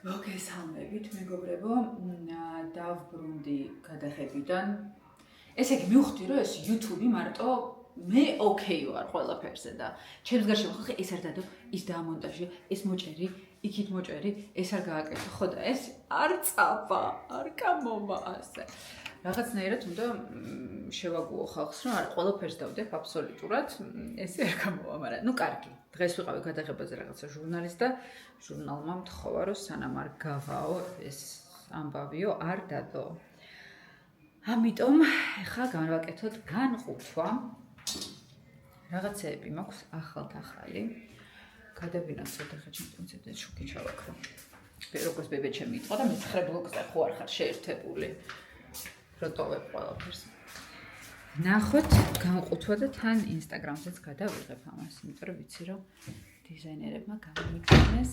მოგესალმებით, მეგობრებო, დავბრუნდი გადაღებიდან. ესე იგი, მივხვდი, რომ ეს YouTube მარტო მე ოკეი ვარ ყველაფერზე და ჩემს გარშემო ხალხი ეს არ დადო, ის დაამონტაჟე, ეს მოჭერი, იქით მოჭერი, ეს არ გააკეთე, ხო და ეს არ წაბა, არ გამომა ასე. რაღაცნაირად უნდა შევაგუო ხალხს, რომ არ ყველაფერს დავდებ აბსოლუტურად, ესე არ გამოვა, მაგრამ ნუ კარგი. დღეს ვიყავი გადაღებაზე რაღაცა ჟურნალის და ჟურნალმა მთხოვა, რომ სანამ არ გავაო ეს ამბავიო არ დადო. ამიტომ ახლა განვაკეთოთ განყუთვა. რაღაცეები მაქვს ახალ-ახალი. გადავინახოთ ახლა ჩემს შუქი ჩავაქრო. როგორც ბებეჩემი იყო და მე-9 ბლოკზე ხო არ ხარ შეერთებული. როტოვებ ყველაფერს. ნახოთ განყუთვა და თან ინსტაგრამზეც გადავიღებ ამას, იმიტომ რომ ვიცი რომ დიზაინერებმა გამომიგზავნეს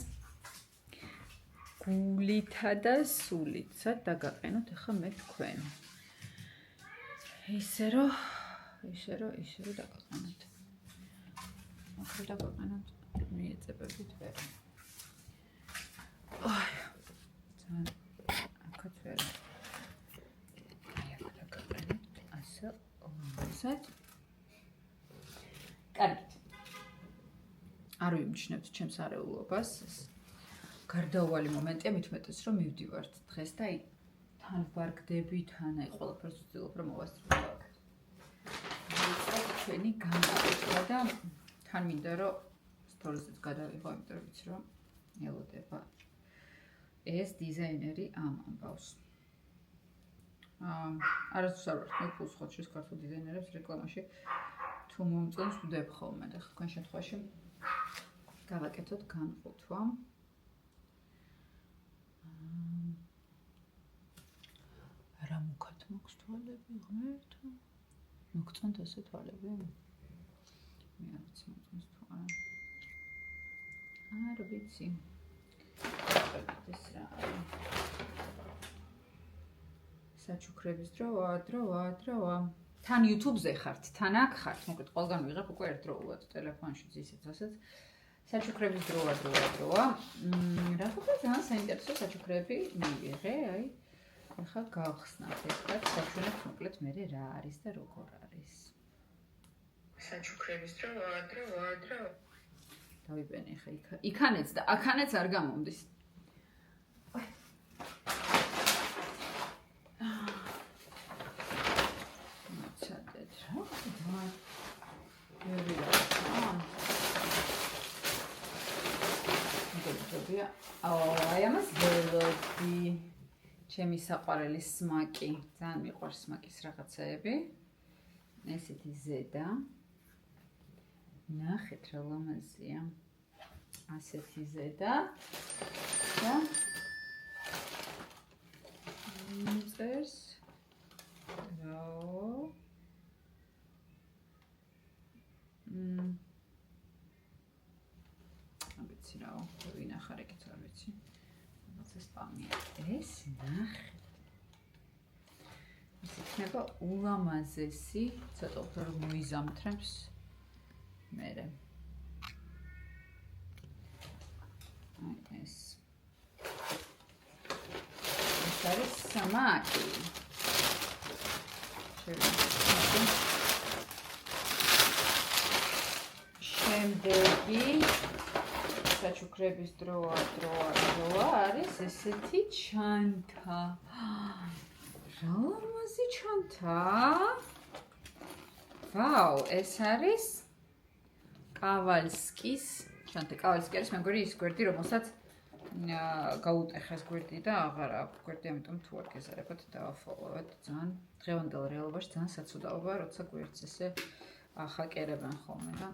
გულითა და სულიცად დაგაყენოთ ახლა მე თქვენ. ისე რომ დაგაყენოთ. ახლა დაგაყენოთ მიეწებებით ვერ. აი. ძალიან აქაც ვერ. კარგით. არ ვიმჩნევთ ჩემს არეულობას. გარდაუვალი მომენტია მithumetes რომ მივდივართ დღეს და აი თან ვარგდები, თან აი ყველაფერს ვცდილობ რომ მოვასწრებო. ჩვენი განყუთვა და თან მინდა რომ სტორიზეც გადავიღო, იმიტომ რომ ვიცი რომ ელოდება ეს დიზაინერი ამ ამბავს. არასდროს არ ვარ მე ფულს ხოჩის ქართულ დიზაინერებს რეკლამაში თუ მომწონს ვდებ ხოლმე და თქვენ შემთხვევაში გავაკეთოთ განყუთვა. რა მოგხათ მაქვს თვალები ღმერთ? მოგწონთ ასე თვალები? მე არ ვიცი მომწონს თუ არა. არ ვიცი. ეს რა არის? საჩუქრების დროა. თან YouTube-ზე ხართ, თან აქ ხართ, მოკლედ ყველგან ვიღებ უკვე ერთდროულად ტელეფონშიც ისიც ასეც. საჩუქრების დროა. რა ხდება ძალიან საინტერესო საჩუქრები მივიღე, აი. ახლა გავხსნათ ერთად, საჩუქრებს მოკლედ მე რა არის და როგორ არის. საჩუქრების დროა. დავიბენე ხა იქანეც და აქანეც არ გამომდის. აი ამას ველოდი ჩემი საყვარელი სმაკი ძალიან მიყვარს სმაკის რაღაცეები ესეთი ზედა ნახეთ რა ლამაზია ასეთი ზედა და წერს ვიცი რა ვინახარ ეგეც არ ვიცი რაღაცა სპამია ეს ნახეთ ეს იქნება ულამაზესი ცოტა უფრო რომ მოიზამთრებს მერე აი ეს არის სამაკი შემდეგი საჩუქრების დროა არის ესეთი ჩანთა. რა ლამაზი ჩანთა. ვაუ, ეს არის კავალსკის ჩანთა. კავალსკი არის მეგორი ის გვერდი, რომელსაც გაუტეხეს გვერდი და აღარ აქვს გვერდი, ამიტომ თუ არ გეზარებათ დავაფოლოვეთ. ძალიან დღევანდელ რეალობაში ძალიან საცუდაობა, როცა გვერდს ესე ახაკერებენ ხოლმე და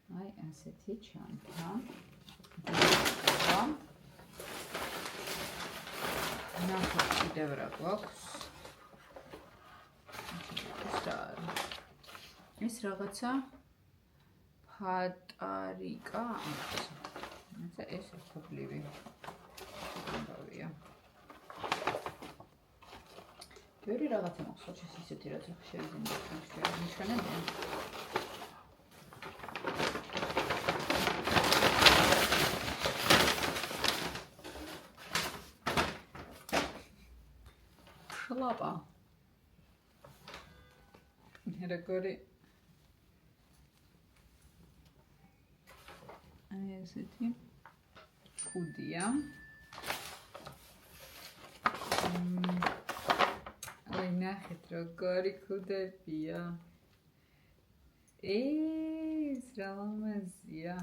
აი ასეთი ჩანთა. ნახოთ კიდევ რა გვაქვს. ეს რაღაცა ფატარიკა ეს ხუბლივი ამბავია. ბევრი რაღაცა მაქვს ისეთი რაც შევიზინდეთ ჩვენამდე. შლაპა. Როგორი აი ესეთი კუდია. აი ნახეთ როგორი კუდებია. ეს რა ლამაზია.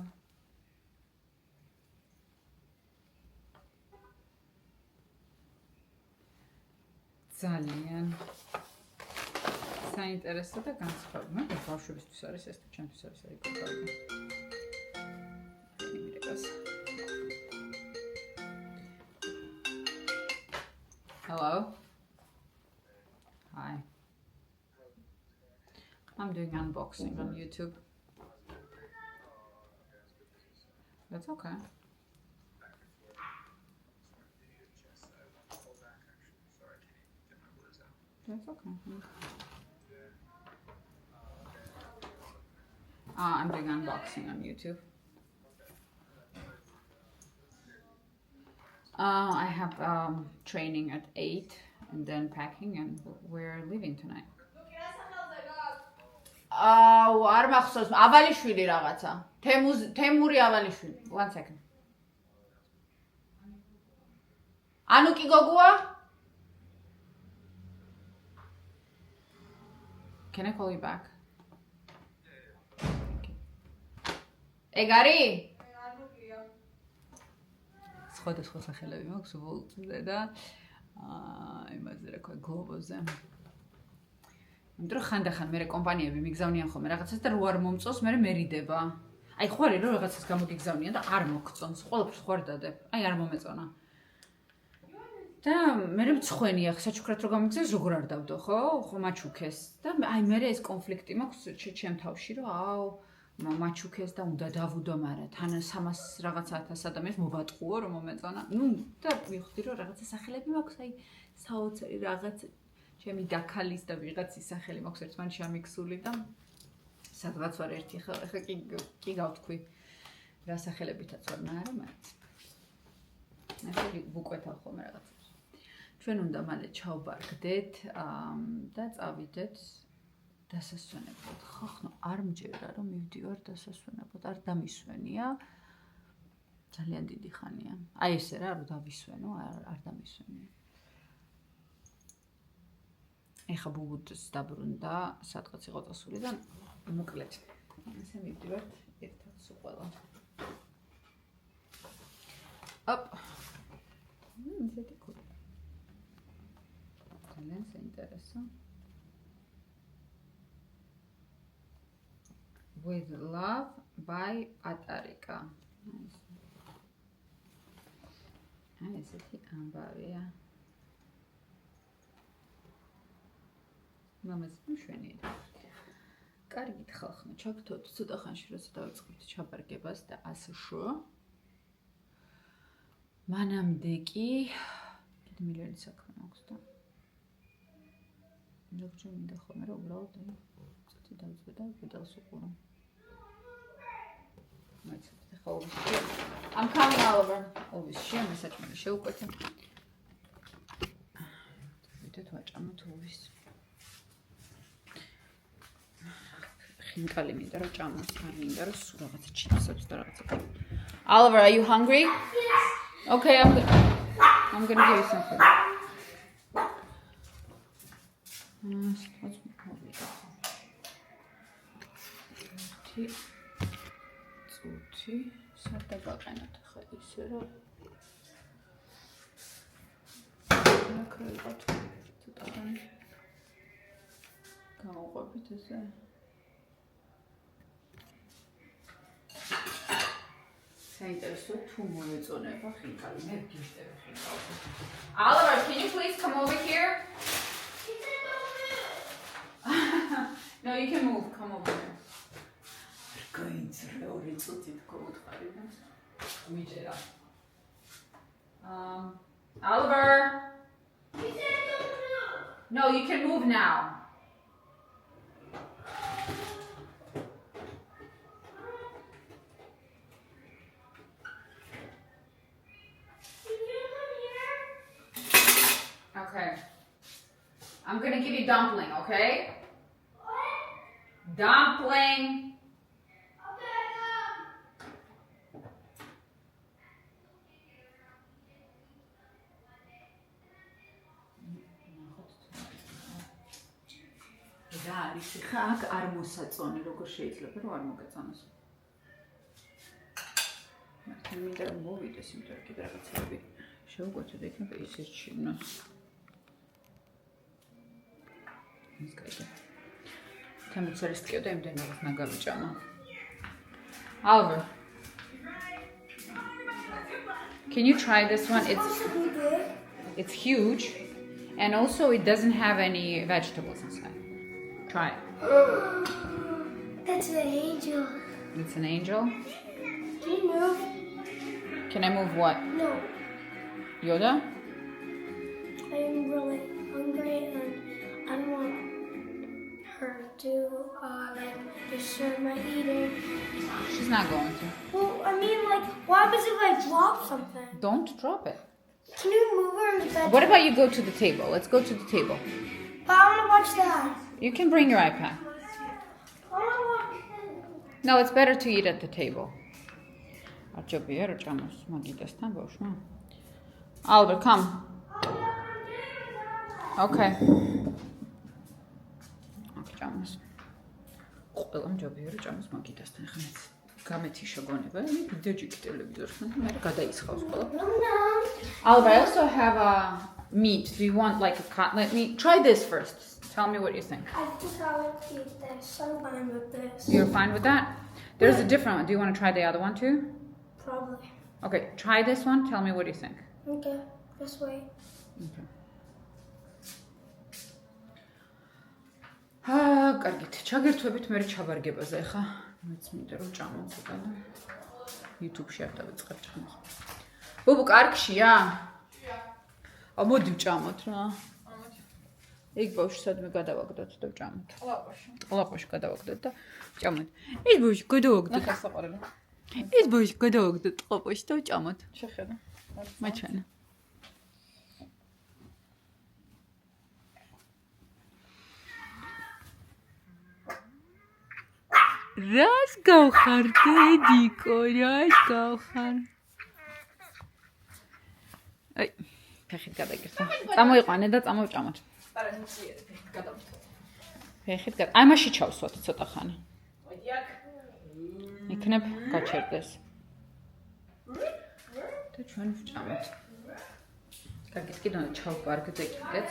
ძალიან საინტერესო და განსხვავებული. მაგრამ ბავშვებისთვის არის ეს და ჩემთვის არის რეკომენდაცია. Hello. Hi. I'm doing unboxing on YouTube. That's okay. That's okay. I'm doing unboxing on YouTube. I have training at 8 and then packing and we're leaving tonight. არ მახსოვს, ავალიშვილი რაღაცა. თემური ავალიშვილი. One second. ანუ კი გოგოა? Can I call you back? ეგარი? სხვადასხვა სახელები მაქვს ვოლტზე და იმაზე რა ქვია გლობოზე. იმიტომ რომ ხანდახან მე კომპანიები მიგზავნიან ხოლმე რაღაცას და რო არ მომწონს, მე მერიდება. აი ხო არის რომ რაღაცას გამოგიგზავნიან და არ მოგწონს, ყველაფერს ხوار დადებ. აი არ მომეწონა. და მე მცხვენია საჩუქრად რო გამიგზავს, როგორ არ დავდო, ხო? ხო მაჩუქეს. და აი მე ეს კონფლიქტი მაქვს ჩემ თავში, რომ აუ მაჩუქეს და უნდა დავუდო, მაგრამ თან 300 რაღაცა 1000 ადამიანს მოვატყუო რომ მომეწონა. ნუ და მივხვდი რომ რაღაცა სახელები მაქვს, აი საოცარი რაღაც ჩემი დაქალის და ვიღაცის სახელი მაქვს ერთმანეთში ამიქსული და სადღაც ვარ ერთი ხა კი გავთქვი რა სახელებითაც ვარ, მაგრამ მაინც. მე ვუკვეთავ ხოლმე რაღაცებს. ჩვენ უნდა მალე ჩავბარგდეთ და წავიდეთ დასასვენებლად. ხო, არ მჯერა რომ მივდივარ დასასვენებლად, არ დამისვენია. ძალიან დიდი ხანია. აი ესე რა, რომ დავისვენო, არ დამისვენია. ეხა ბუბუს დაბრუნდა, სადღაც იყო წასული და მოკლედ. ესე მივდივართ ერთად სულ ყველა. ოპ. ისეთი კუ. ძალიან საინტერესო. With love by Patarika. აი ესეთი ამბავია. მამაც მშვენიერი. კარგით ხალხო, ჩაგთოთ ცოტა ხანში როცა დავიწყებთ ჩაბარგებას და ასშო. მანამდე კი კიდე მილიონი საქმე მაქვს და როგორ მინდა ხოლმე რომ უბრალოდ ცოტა დავიწყე და პედალს უყურო. I'm coming over. Always share message me შეუკვეთე. ვიდეთ ვაჭამოთ always. ხინკალი მინდა რომ ჭამოთ, არ მინდა რომ სულ რაღაცა ჩიპსებს და რაღაცა. Oliver, are you hungry? Yes. Okay, I'm going to give you something. წუთი საერთოდ გაყენოთ ხა ისე რომ ნაკრებად ცოტა გავუყვებით ესე საინტერესო თუ მოეწონება ხინკალი მე გიშტები ხინკალს. Oliver, can you please come over here? No, you can move. Come over here. Oliver. No, you can move now. Okay. I'm gonna give you dumpling, okay? Dumpling. და არის ხა აქ არ მოსაწონი, როგორ შეიძლება რომ არ მოგეწონოს. მართლა მინდა რომ მოვიდეს, იმიტომ რომ კიდე რაღაცები შევგვეცოთ იქნება ისე ჩინოს. ის გაიგე. თემუცერის ტკიოდა იმდენ რაღაც ნაგავიჭამა. Albert. Can you try this one? It's huge and also it doesn't have any vegetables inside. Try it. That's an angel. It's an angel? Can you move? Can I move what? No. Yoda? I'm really hungry and I don't want her to disturb my eating. She's not going to. Well, I mean, like, what happens if I drop something? Don't drop it. Can you move her in the bed? What about you go to the table? Let's go to the table. But I want to watch that. You can bring your iPad. I want to watch that. No, it's better to eat at the table. Arjobia rojamas magidastan bavshma. Albert, come. Okay. Okay, jamas. ყველა მჯობია რომ ჭამას მაგიდასთან ხა მეც გამეთი შეგონება ვიდეოჯიკი ტელევიზორთან მე გადაისხავს ყველა Albert, I also have a meat. Do you want like a cut? Let me try this first. Tell me what you think. I think I would eat this. I'm fine with this. You're fine with that? There's a different one. Do you want to try the other one too? Probably. Okay, try this one. Tell me what you think. Okay, just wait. Okay. კარგით. ჩაგერთვებით მე ჩაბარგებაზე ხა. მეც მინდა რომ ჭამო ცოტა და YouTube-ში არ დავიწყებ ჭამას. ბუბუ კარგშია? მოდი ვჭამოთ რა. იქ ბავშვი სადმე გადავაგდოთ და ვჭამოთ. ყლაპოში გადავაგდოთ და ვჭამოთ. ის ბავშვი გადავაგდოთ. ნახე საყარელი. ის ბავშვი გადავაგდოთ ყლაპოში და ვჭამოთ. შეხედა. მაჩვენა. რას გავხარ დედიკო, რას გავხარ? აი, ფეხით გადაგიხსნა. წამოიყვანე და წამოვჭამოთ. არა, ნიციერი ფეხით გადავთო. ფეხით გადა. აი, მაშინ ჩავსვათ ცოტა ხანი. მოდი აქ. იქნებ გაჩერდეს. და ჩვენ ვჭამოთ. კარგით, კიდევ ჩავპარგდე კიდეც.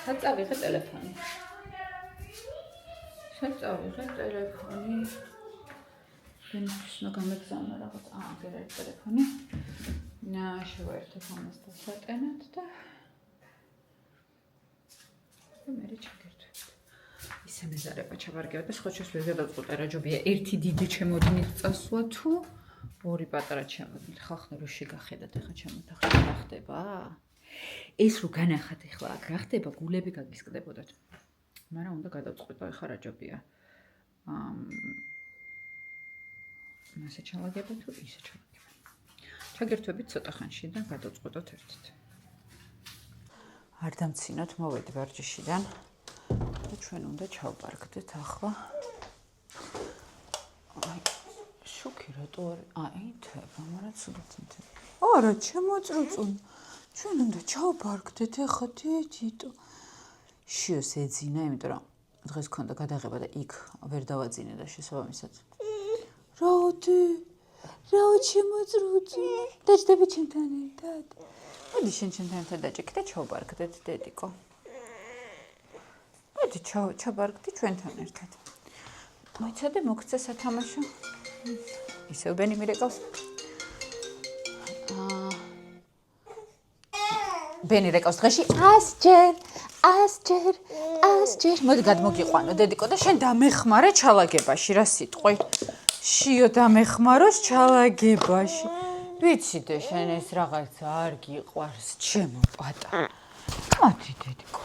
საწავიღე ტელეფონი. საწავიღე ტელეფონი. ვინც გამეგზავნა რაღაც აგერ ერთ ტელეფონი. შევაერთებ ამას და სატენად და მე ჩაგერთვით. ისე მეზარება ჩავარგებთ და სხვა შეს ვერ გადავწყვეტე რა ჯობია. ერთი დიდი ჩემოდინით წასვლა თუ ორი პატარა ჩემოდინით. ხალხი რო შეგახედათ ახლა ჩემოთ ახლა რა ხდება? ეს რო განახათ ახლა აქ რა ხდება? გულები გაგისკდებოდათ. მაგრამ უნდა გადავწყვეტო ახლა რა ჯობია. მასე ჩავაგებთ თუ ისე ჩავაგებთ. ჩაგერთვებით ცოტა ხანში და გადავწყვეტოთ ერთით. არ დამცინოთ, მოვედი ვარჯიშიდან და ჩვენ უნდა ჩავპარგდეთ ახლა. აი, შუქი რატო არის? აი, თება, მაგრამ ცუდად. არა, შემოწრუწუნ. ჩვენ უნდა ჩავპარგდეთ ახლა დედიტო. შიოს ეძინა, იმიტომ რომ დღეს ქონდა გადაღება და იქ ვერ დავაძინე და შესაბამისად. რაოდი? რაოდ შემოწრუწუნ? დაჭდები ჩემთან ერთად? მოდი შენ ჩემთან ერთად დაჭიქი და ჩავპარგდეთ დედიკო. მოდი ჩავპარგდი ჩვენთან ერთად. მოიცადე მოგცე სათამაშო. ისევ ბენი მირეკავს. ბენი რეკავს დღეში 100 ჯერ. მოდი გადმოგიყვანო დედიკო და შენ დამეხმარე ჩალაგებაში რა სიტყვი. შიო დამეხმაროს ჩალაგებაში. ვიციდე შენ ეს რაღაცა არ გიყვარს ჩემო პატარა. მოდი დედიკო.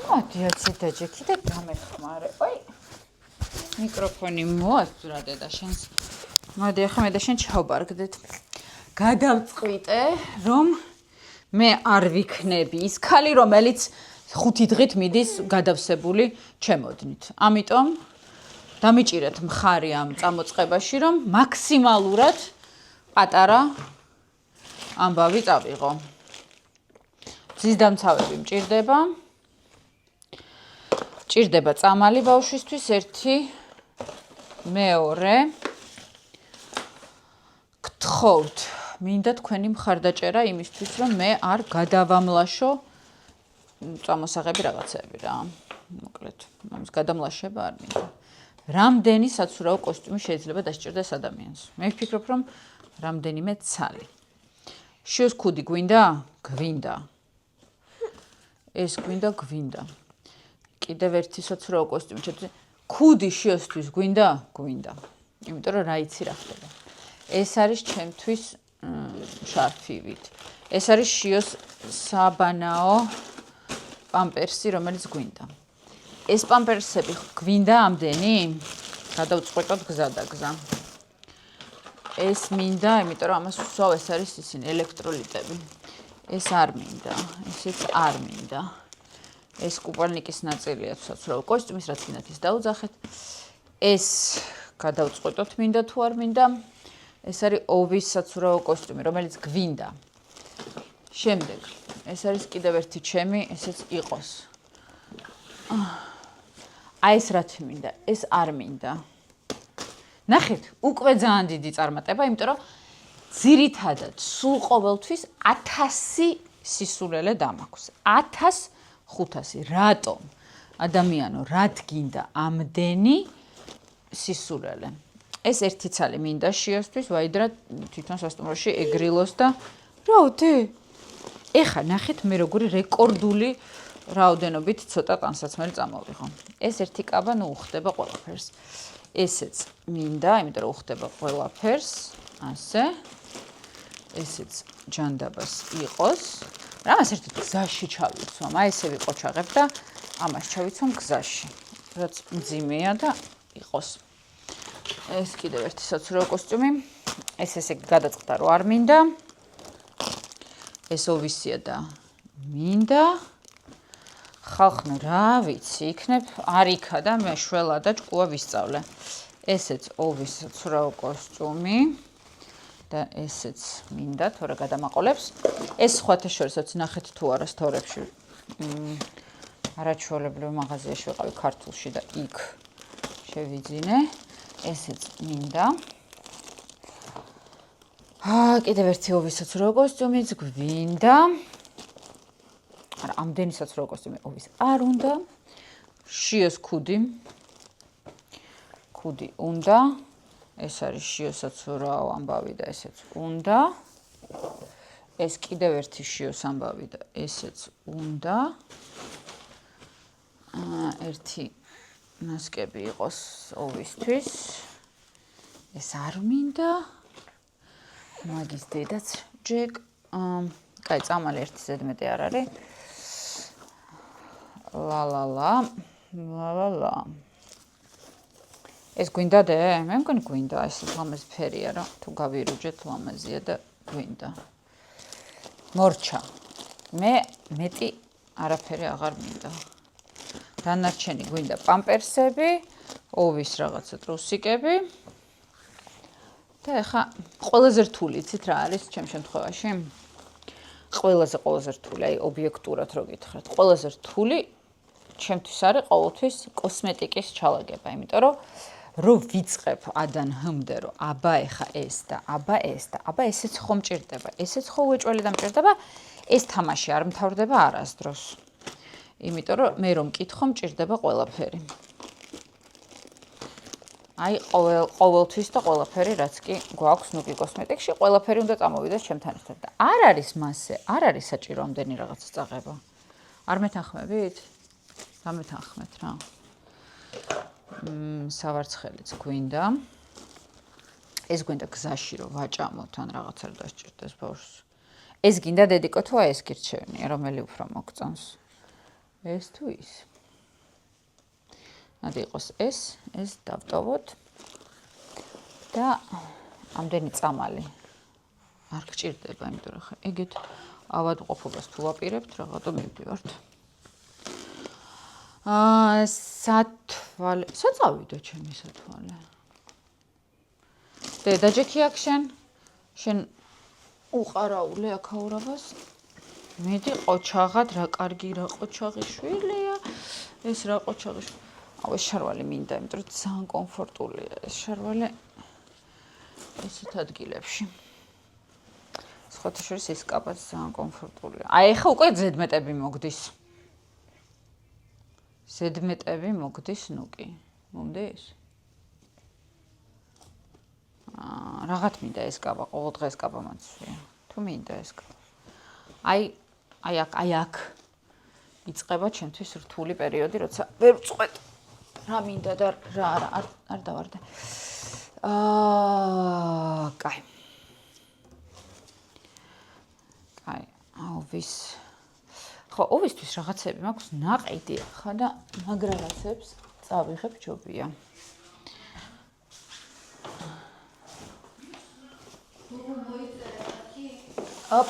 მოდი აცი დაჭიქი და დამეხმარე. ой. მიკროფონი მოასწრა დედა შენს. მოდი ახლა მე და შენ ჩავპარგდეთ. გადავწყვიტე რომ მე არ ვიქნები ის ქალი რომელიც 5 დღით მიდის გადავსებული ჩემოდნით. ამიტომ დამიჭირეთ მხარი ამ წამოწყებაში, რომ მაქსიმალურად პატარა ამბავი წავიღო. ძის დამცავები მჭირდება. ჭირდება წამალი ბავშვისთვის 1, მეორე. გთხოვთ, მინდა თქვენი მხარდაჭერა იმისთვის, რომ მე არ გადავამლაშო წამოსაღები რაღაცები რა. მოკლედ, ამის გადამლაშება არ მინდა. რამდენი საცურაო კოსტიუმი შეიძლება დასჭირდეს ადამიანს? მე ვფიქრობ, რომ რამდენიმე ცალი. შიოს ქუდი გვინდა? გვინდა. ეს გვინდა. კიდევ ერთი საცურაო კოსტიუმი შეიძლება. ქუდი შიოსთვის გვინდა? გვინდა. იმიტომ რომ რა იცი რა ხდება. ეს არის ჩემთვის შარფივით. ეს არის შიოს საბანაო პამპერსი, რომელიც გვინდა. ეს პამპერსები გვინდა ამდენი? გადავწყვეტოთ გზა და გზა. ეს მინდა, იმიტომ რომ ამას ვსვავ, ეს არის ისინი ელექტროლიტები. ეს არ მინდა, ესეც არ მინდა. ეს კუპალნიკის ნაწილია საცურაო კოსტიუმის, რაც მინდათ ის დაუძახეთ. ეს გადავწყვეტოთ მინდა თუ არ მინდა. ეს არის ოვის საცურაო კოსტიუმი, რომელიც გვინდა. შემდეგ, ეს არის კიდევ ერთი ჩემი, ესეც იყოს. აი ეს რაც მინდა, ეს არ მინდა. ნახეთ, უკვე ძალიან დიდი წარმატება, იმიტომ რომ ძირითადად სულ ყოველთვის 1000 სისულელე დამაქვს. 1500. რატომ? ადამიანო, რა გინდა ამდენი სისულელე? ეს ერთი ცალი მინდა შიოსთვის, ვაიდრა თვითონ სასტუმროში ეგრილოს და რაოდე? ეხა ნახეთ მე როგორი რეკორდული რაოდენობით ცოტა ტანსაცმელი წამოვიღო. ეს ერთი კაბა ნუ უხდება ყველაფერს. ესეც მინდა, იმიტომ რომ უხდება ყველაფერს, ასე. ესეც ჯანდაბას იყოს. რამას ერთად გზაში ჩავიცვამ. აი ესე ვიყოჩაღებ და ამას ჩავიცვამ გზაში. რაც მძიმეა და იყოს. ეს კიდევ ერთი საცურაო კოსტიუმი. ეს ესე გადაწყდა რომ არ მინდა. ეს ოვისია და მინდა. ხალხნო რა ვიცი, იქნებ არიქა და მე შველა და ჭკუა ვისწავლე. ესეც ოვის საცურაო კოსტიუმი და ესეც მინდა, თორე გადამაყოლებს. ეს სხვათა შორისაც ნახეთ თუ არა სტორებში. არაჩვეულებრივ მაღაზიაში ვიყავი ქართულში და იქ შევიძინე. ესეც მინდა. კიდევ ერთი ოვის საცურაო კოსტიუმიც გვინდა. არა, ამდენი საცურაო კოსტიუმი ოვის არ უნდა. შიოს ქუდი უნდა. ეს არის შიოს საცურაო ამბავი და ესეც უნდა. ეს კიდევ ერთი შიოს ამბავი და ესეც უნდა. ერთი ნასკები იყოს ოვისთვის. ეს არ მინდა. მაგის დედაც ჯეკ. კაი, წამალი ერთი ზედმეტი არ არის. ლა. ეს გვინდა დე? მე მგონი გვინდა, ეს ლამაზი ფერია რა, თუ გავირუჯეთ ლამაზია და გვინდა. მორჩა. მე მეტი არაფერი აღარ მინდა. დანარჩენი გვინდა პამპერსები, ოვის რაღაცა ტრუსიკები. და ეხა ყველაზე რთული იცით რა არის ჩემ შემთხვევაში? ყველაზე რთული, აი ობიექტურად რო გითხრათ, ყველაზე რთული ჩემთვის არის ყოველთვის კოსმეტიკის ჩალაგება, იმიტომ რომ რო ვიწყებ ადან ჰმდე რომ აბა ეხა ეს და აბა ესეც ხო მჭირდება, ესეც ხო უეჭველი და მჭირდება, ეს თამაში არ მთავრდება არასდროს. იმიტომ რომ მე რომ მკითხო მჭირდება ყველაფერი. აი ყოველთვის და ყველაფერი რაც კი გვაქვს ნუკი კოსმეტიკში, ყველაფერი უნდა წამოვიდეს ჩემთან ერთად და არ არის მასე, არ არის საჭირო ამდენი რაღაცა წაღება. არ მეთანხმებით? გამეთანხმეთ რა. სავარცხელიც გვინდა. ეს გვინდა გზაში რომ ვაჭამოთ ან რაღაცა რომ დასჭირდეს ბავშვს. ეს გინდა დედიკო თუ აი ეს გირჩევნია, რომელი უფრო მოგწონს? ეს თუ ის. ადი იყოს ეს დავტოვოთ და ამდენი წამალი არ გჭირდება, იმიტომ რომ ეგეთ ავადმყოფობას თუ ვაპირებთ, რაღაცა მივდივართ. სათვალე. საწავიდო ჩემი სათვალე. დედაჯექი აქ შენ უყარაულე აქაურებას. მედი ყოჩაღად რა კარგი რა ყოჩაღი შვილია. ეს რა ყოჩაღი აუ ეს შარვალი მინდა, იმიტომ რომ ძალიან კომფორტულია ეს შარვალი ესეთ ადგილებში. სხვათა შორის ეს კაბაც ძალიან კომფორტულია. აი ხა უკვე ზედმეტები მოგდის. ზედმეტები მოგდის, ნუ კი. მომდის? Რაღაც მინდა ეს კაბა, ყოველ დღე ეს კაბა მაცვია. თუ მინდა ეს კაბა. აი აქ იწყება ჩემთვის რთული პერიოდი, როცა ვერ ვწყვეტ რა მინდა და რა არ დავარდე. კაი. ოვის. ხო, ოვისთვის რაღაცები მაქვს ნაყიდი ხა და მაგრაღაცებს წავიღებ ჯობია. ოპ.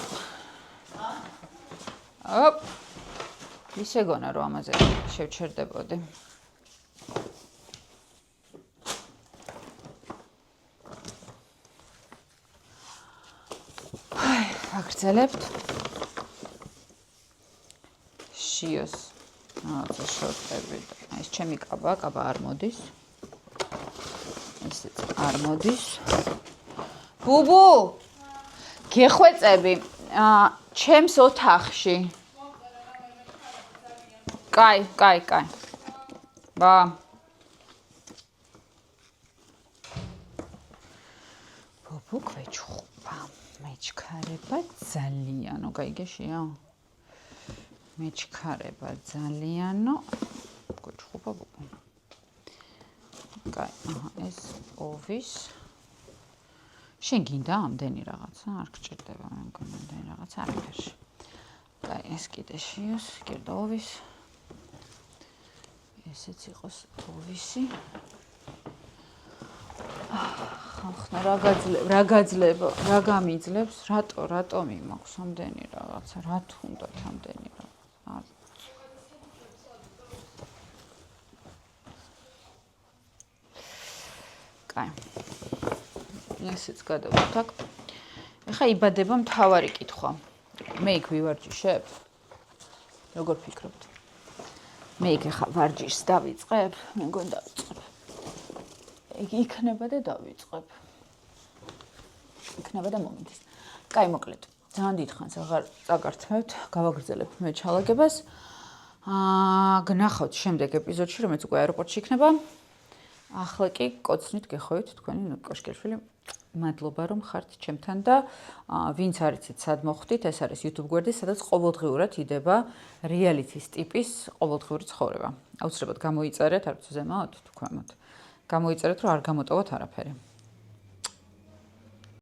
ისე გონა რომ ამაზე შევჩერდებოდი. აგრძელებთ. შიოს. რაღაცა შორტები. ეს ჩემი კაბა არ მოდის. ესეც არ მოდის. ბუბუ! გეხვეწები. ჩემს ოთახში. კაი. ბა. ბუბუ ქვეჩხუბა. მეჩქარება ძალიანო, გაიგეშია? მეჩქარება ძალიანო. ქვეჩხუბა ბუბუ. კაი, ეს ოვის. შენ გინდა ამდენი რაღაცა? არ გჭირდება, მე მგონი ამდენი რაღაცა არაფერში. კაი, ეს კიდე შიოს, კიდე ოვის. ესეც იყოს ოვისი. ხახნა რა გაძლება, რა გამიძლებს, რატომ იმაქვს ამდენი რაღაცა, რა თუნდათ ამდენი რაღაცა. კაი. ესეც გადავთ აქ. ეხა იბადება მთავარი კითხვა. მე იქ ვივარჯიშებ? როგორ ფიქრობთ? მე იქ ეხა ვარჯიშს დავიწყებ? მე მგონი დავიწყებ. იქნება და დავიწყებ. იქნება და მომდის. კაი, მოკლედ. ძალიან დიდხანს აღარ წაგართმევთ, გავაგრძელებთ მე ჩალაგებას. გნახავთ შემდეგ ეპიზოდში, რომელიც უკვე აეროპორტში იქნება. ახლა კი კოცნით გეხოვით თქვენი კოშკერშვილი. მადლობა რომ ხართ ჩემთან და ვინც არიცით სად მოხვდით, ეს არის YouTube გვერდი, სადაც ყოველდღიურად იდება რეალიტის ტიპის ყოველდღიური ცხოვრება. აუცილებლად გამოიწერეთ, არ ვიცი ზემოთ თუ ქვემოთ. გამოიწერეთ, რომ არ გამოტოვოთ არაფერი.